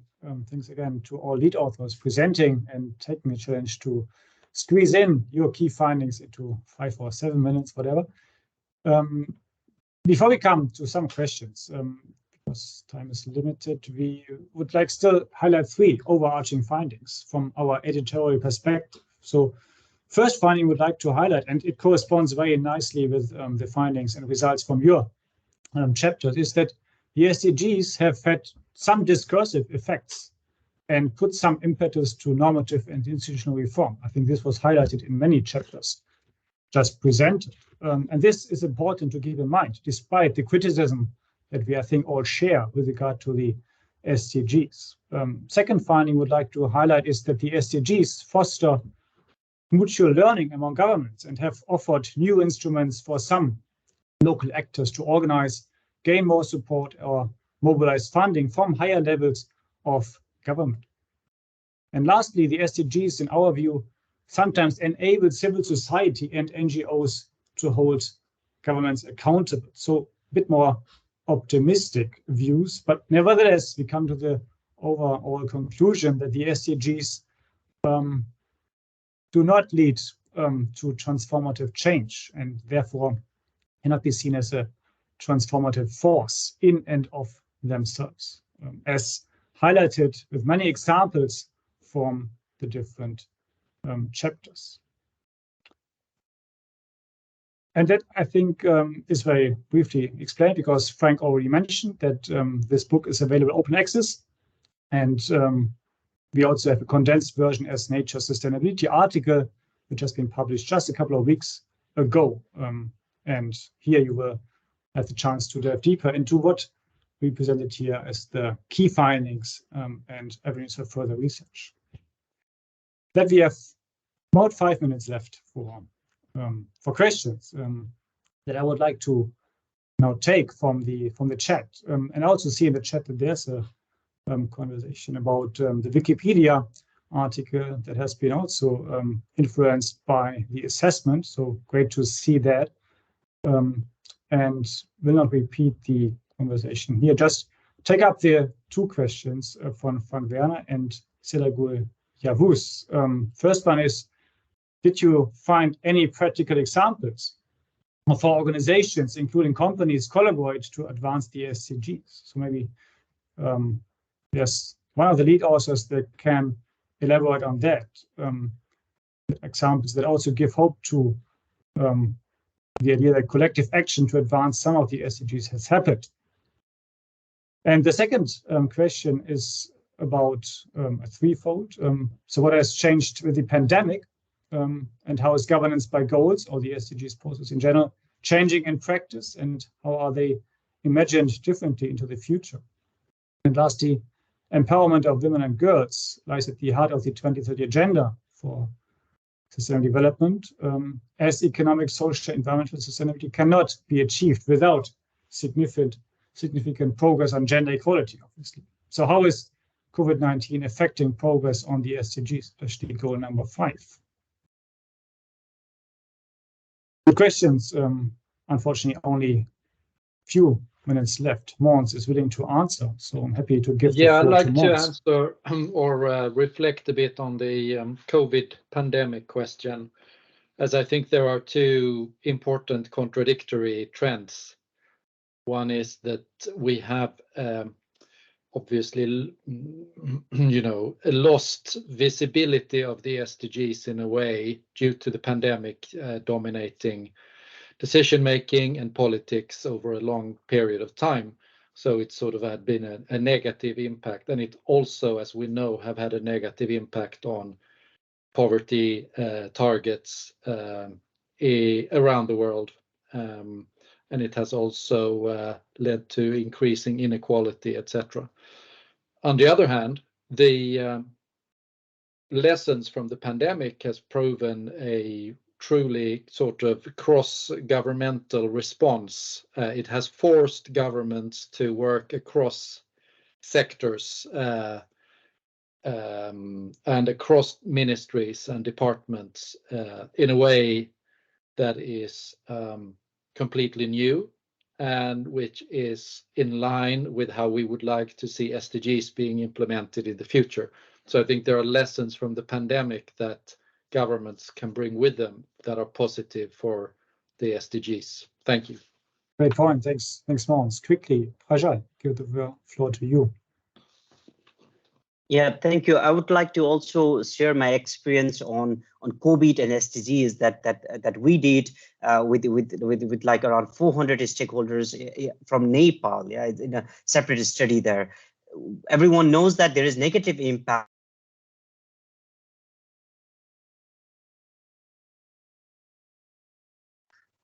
Thanks again to all lead authors presenting and taking the challenge to squeeze in your key findings into 5 or 7 minutes, whatever. Before we come to some questions, because time is limited, we would like still highlight 3 overarching findings from our editorial perspective. So first finding we'd like to highlight, and it corresponds very nicely with the findings and results from your chapters, is that the SDGs have had some discursive effects and put some impetus to normative and institutional reform. I think this was highlighted in many chapters just presented. And this is important to keep in mind, despite the criticism that we, I think, all share with regard to the SDGs. Second finding we'd like to highlight is that the SDGs foster mutual learning among governments and have offered new instruments for some local actors to organize, gain more support, or mobilize funding from higher levels of government. And lastly, the SDGs, in our view, sometimes enable civil society and NGOs to hold governments accountable. So a bit more optimistic views, but nevertheless, we come to the overall conclusion that the SDGs do not lead to transformative change, and therefore cannot be seen as a transformative force in and of themselves, as highlighted with many examples from the different chapters. And that, I think, is very briefly explained, because Frank already mentioned that this book is available open access, and we also have a condensed version as Nature Sustainability article, which has been published just a couple of weeks ago. And here you will have the chance to delve deeper into what we presented here as the key findings and avenues for further research. That we have about 5 minutes left for questions that I would like to now take from the chat, and also see in the chat that there's a conversation about the Wikipedia article that has been also influenced by the assessment. So great to see that, and will not repeat the conversation here. Just take up the two questions from Frank Werner and Selagul Yavuz. First one is, did you find any practical examples of how organizations, including companies, collaborate to advance the SDGs? So maybe there's one of the lead authors that can elaborate on that. Examples that also give hope to the idea that collective action to advance some of the SDGs has happened. And the second question is about a threefold. So what has changed with the pandemic, and how is governance by goals, or the SDGs process in general, changing in practice, and how are they imagined differently into the future? And lastly, empowerment of women and girls lies at the heart of the 2030 agenda for sustainable development, as economic, social, environmental sustainability cannot be achieved without significant progress on gender equality, obviously. So how is COVID-19 affecting progress on the SDGs, especially goal number 5? The questions, unfortunately, only few minutes left. Mons is willing to answer, so I'm happy to give the floor to Mons. I'd like to answer or reflect a bit on the COVID pandemic question, as I think there are two important contradictory trends. One is that we have obviously, lost visibility of the SDGs in a way due to the pandemic dominating decision-making and politics over a long period of time. So it sort of had been a negative impact. And it also, as we know, have had a negative impact on poverty targets around the world. And it has also led to increasing inequality, etc. On the other hand, the lessons from the pandemic has proven a truly sort of cross-governmental response. It has forced governments to work across sectors and across ministries and departments in a way that is completely new, and which is in line with how we would like to see SDGs being implemented in the future. So I think there are lessons from the pandemic that governments can bring with them that are positive for the SDGs. Thank you. Great point. Thanks, Mons. Quickly, Rajal, give the floor to you. Yeah, thank you. I would like to also share my experience on COVID and SDGs that we did with like around 400 stakeholders from Nepal. Yeah, in a separate study there. Everyone knows that there is negative impact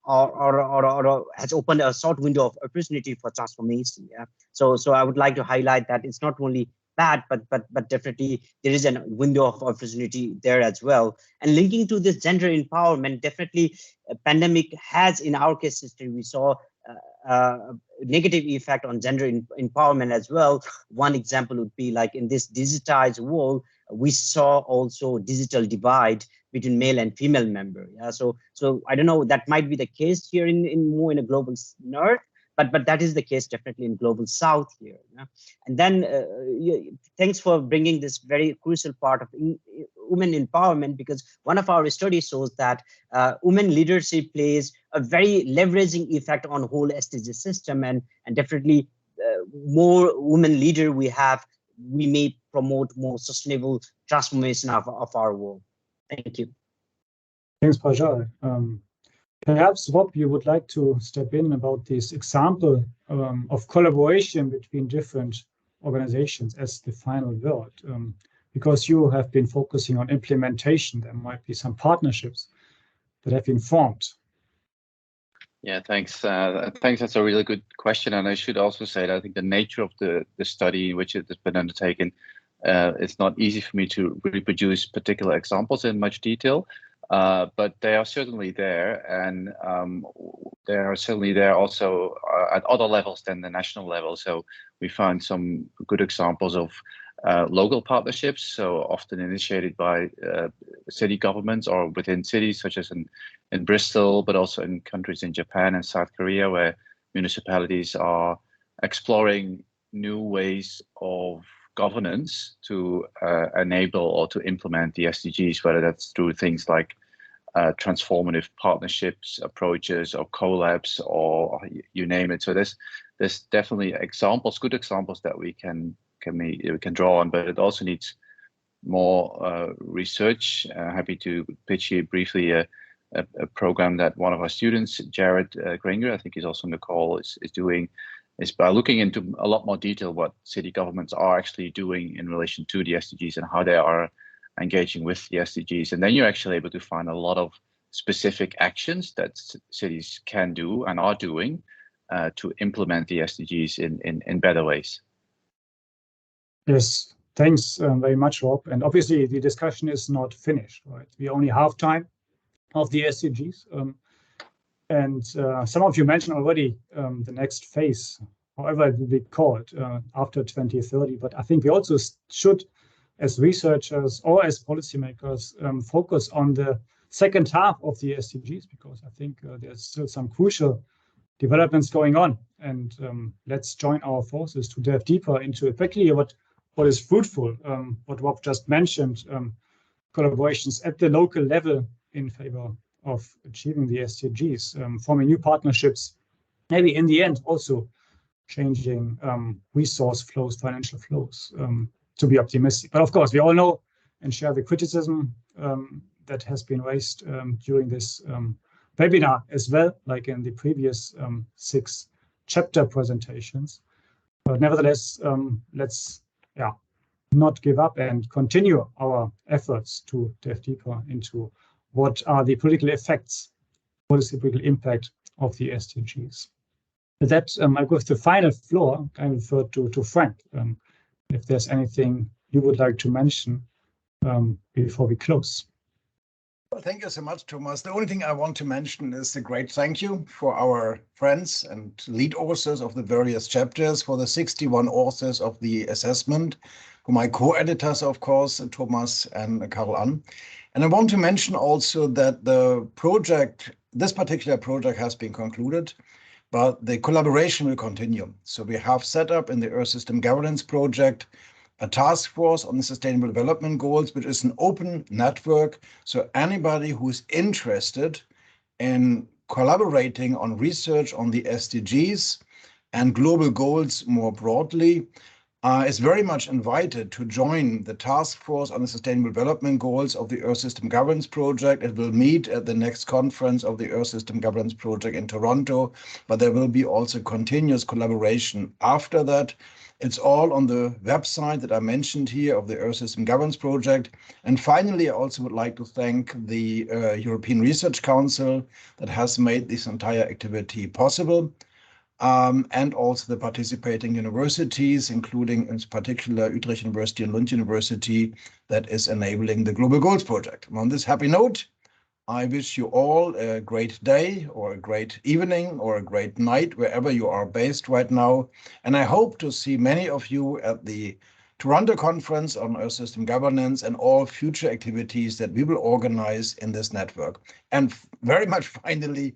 or has opened a short window of opportunity for transformation. Yeah. So I would like to highlight that it's not only bad, but definitely there is a window of opportunity there as well. And linking to this gender empowerment, definitely a pandemic has, in our case history, we saw a negative effect on gender empowerment as well. One example would be like in this digitized world, we saw also digital divide between male and female member. Yeah, so I don't know, that might be the case here in more in a global north, but that is the case definitely in global south here. Yeah? And then thanks for bringing this very crucial part of women empowerment, because one of our studies shows that women leadership plays a very leveraging effect on whole SDG system, and definitely more women leader we have, we may promote more sustainable transformation of our world. Thank you. Thanks, Rajal. Perhaps, Rob, you would like to step in about this example of collaboration between different organizations as the final word, because you have been focusing on implementation. There might be some partnerships that have been formed. Yeah, thanks. Thanks. That's a really good question. And I should also say that I think the nature of the study in which it has been undertaken it's not easy for me to reproduce particular examples in much detail, but they are certainly there, and they are certainly there also at other levels than the national level. So we found some good examples of local partnerships, so often initiated by city governments or within cities, such as in Bristol, but also in countries in Japan and South Korea, where municipalities are exploring new ways of governance to enable or to implement the SDGs, whether that's through things like transformative partnerships, approaches, or collabs, or you name it. So there's definitely examples, good examples that we can draw on, but it also needs more research. Happy to pitch here briefly a program that one of our students, Jared Granger, I think he's also on the call, is doing, is by looking into a lot more detail what city governments are actually doing in relation to the SDGs and how they are engaging with the SDGs. And then you're actually able to find a lot of specific actions that cities can do and are doing to implement the SDGs in better ways. Yes, thanks very much, Rob. And obviously the discussion is not finished, right? We only have time of the SDGs. And some of you mentioned already the next phase, however it will be called, after 2030. But I think we also should, as researchers or as policymakers, focus on the second half of the SDGs, because I think there's still some crucial developments going on. And let's join our forces to delve deeper into exactly what is fruitful, what Rob just mentioned, collaborations at the local level in favor of achieving the SDGs, forming new partnerships, maybe in the end also changing resource flows, financial flows, to be optimistic. But of course, we all know and share the criticism that has been raised during this webinar as well, like in the previous 6 chapter presentations. But nevertheless, let's not give up and continue our efforts to delve deeper into what are the political effects, what is the political impact of the SDGs. With that, I go to the final floor. I refer to Frank. If there's anything you would like to mention before we close. Well, thank you so much, Thomas. The only thing I want to mention is a great thank you for our friends and lead authors of the various chapters, for the 61 authors of the assessment, for my co-editors, of course, Thomas and Carol Ann. And I want to mention also that the project, this particular project has been concluded, but the collaboration will continue. So we have set up in the Earth System Governance Project a task force on the Sustainable Development Goals, which is an open network. So anybody who is interested in collaborating on research on the SDGs and global goals more broadly is very much invited to join the task force on the Sustainable Development Goals of the Earth System Governance Project. It will meet at the next conference of the Earth System Governance Project in Toronto, but there will be also continuous collaboration after that. It's all on the website that I mentioned here of the Earth System Governance Project. And finally, I also would like to thank the European Research Council that has made this entire activity possible. And also the participating universities, including in particular Utrecht University and Lund University, that is enabling the Global Goals project. On this happy note, I wish you all a great day or a great evening or a great night, wherever you are based right now. And I hope to see many of you at the Toronto conference on Earth System Governance and all future activities that we will organize in this network. And very much finally,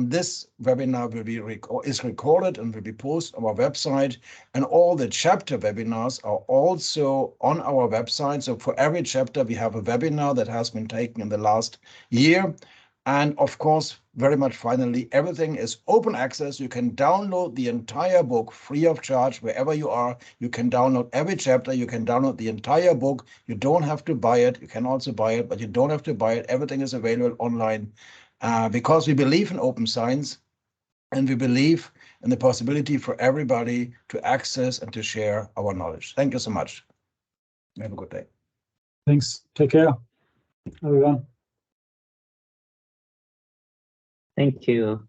this webinar will be is recorded and will be posted on our website, and all the chapter webinars are also on our website. So for every chapter, we have a webinar that has been taken in the last year. And of course, very much finally, everything is open access. You can download the entire book free of charge wherever you are. You can download every chapter. You can download the entire book. You don't have to buy it. You can also buy it, but you don't have to buy it. Everything is available online. Because we believe in open science and we believe in the possibility for everybody to access and to share our knowledge. Thank you so much. Have a good day. Thanks. Take care, everyone. Thank you.